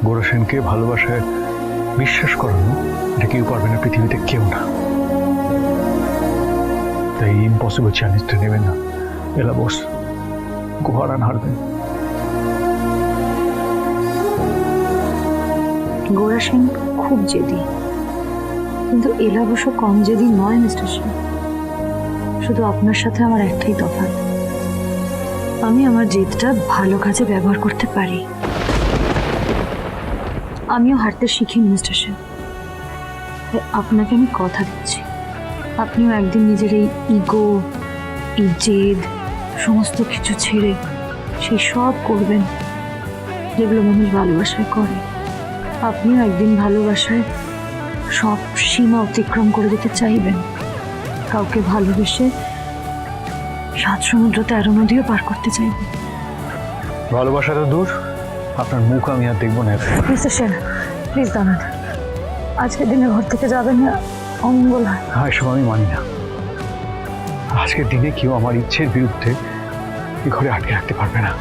গোরা সেনকে ভালোবাসায় বিশ্বাস করানো এটা কেউ পারবে না, পৃথিবীতে কেউ না। তাই ইম্পসিবল চ্যালেঞ্জটা নেবেন না এলা বস, গোহারান হারবেন। গোরা সেন খুব জেদি, কিন্তু এলা অবশ্য কম জেদি নয় মিস্টার সেন। শুধু আপনার সাথে আমার একটাই তফাৎ, আমি আমার জেদটা ভালো কাজে ব্যবহার করতে পারি। আমিও হারতে শিখিনি মিস্টার সেন। আপনাকে আমি কথা দিচ্ছি, আপনিও একদিন নিজের এই ইগো, এই জেদ সমস্ত কিছু ছেড়ে সেই সব করবেন যেগুলো মানুষ ভালোবাসায় করে। আপনিও একদিন ভালোবাসায় সব সীমা অতিক্রম করে যেতে চাইবেন, কাউকে ভালোবেসে 7 সমুদ্র 13 নদীও পার করতে চাইবেন। ভালোবাসা তো দূর, আপনার মুখ আমি আর দেখবো না। মিস্টার সেন প্লিজ দাঁড়ান, আজকের দিনে ঘর থেকে যাবেন না, অমঙ্গল হয়। হ্যাঁ, এসব আমি মানি না। আজকের দিনে কেউ আমার ইচ্ছের বিরুদ্ধে এই ঘরে আটকে রাখতে পারবে না,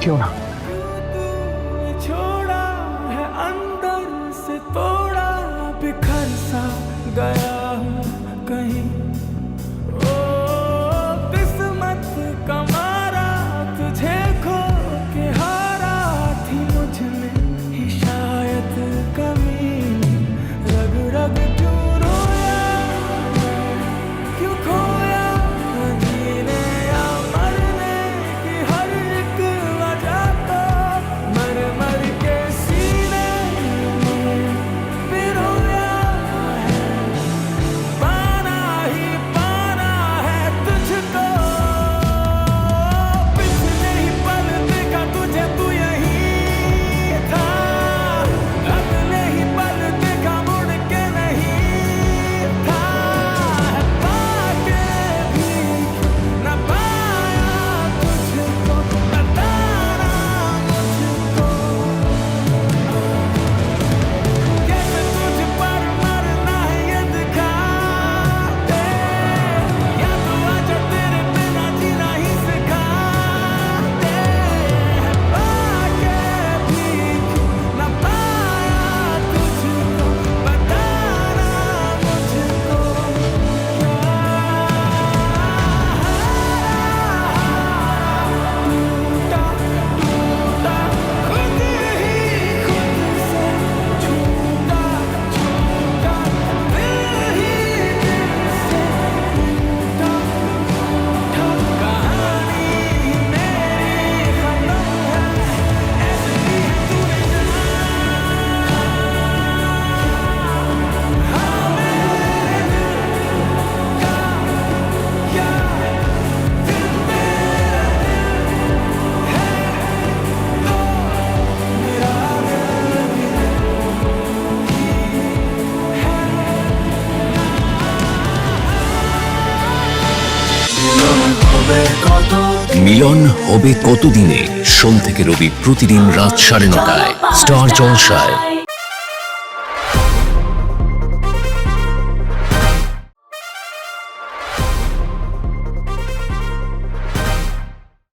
কেউ না। छोड़ा है अंदर से तोड़ा, बिखर सा गया हूँ कहीं। ओ किस्मत का मारा, तुझे खो के हारा थी मुझ में ही शायद कमी। रग रग क्यों रोया, क्यों खोया, जीने या मरने की हर एक वजह तो मर मर के सीने में पिरोया है। पाना ही पाना है तुझको, पिछले ही पल देखा तुझे, तू यहीं था। अगले ही पल देखा मुड़ के नहीं था। पाके भी न पाया तुझको, बताना मुझको कैसे तुझ पर मरना है ये दिखा दे, या तो आजा तेरे बिना जीना ही सिखा दे। पाके भी न पाया तुझको, बताना मुझको टूटा टूटा खुद ही खुद से, छूटा छूटा दिल ही दिल से टूटा। कहानी मेरी खत्म है, ऐसे ही तूने মিলন হবে কতদিনে, সোম থেকে রবি প্রতিদিন রাত 9:30টায় স্টার জলসায়।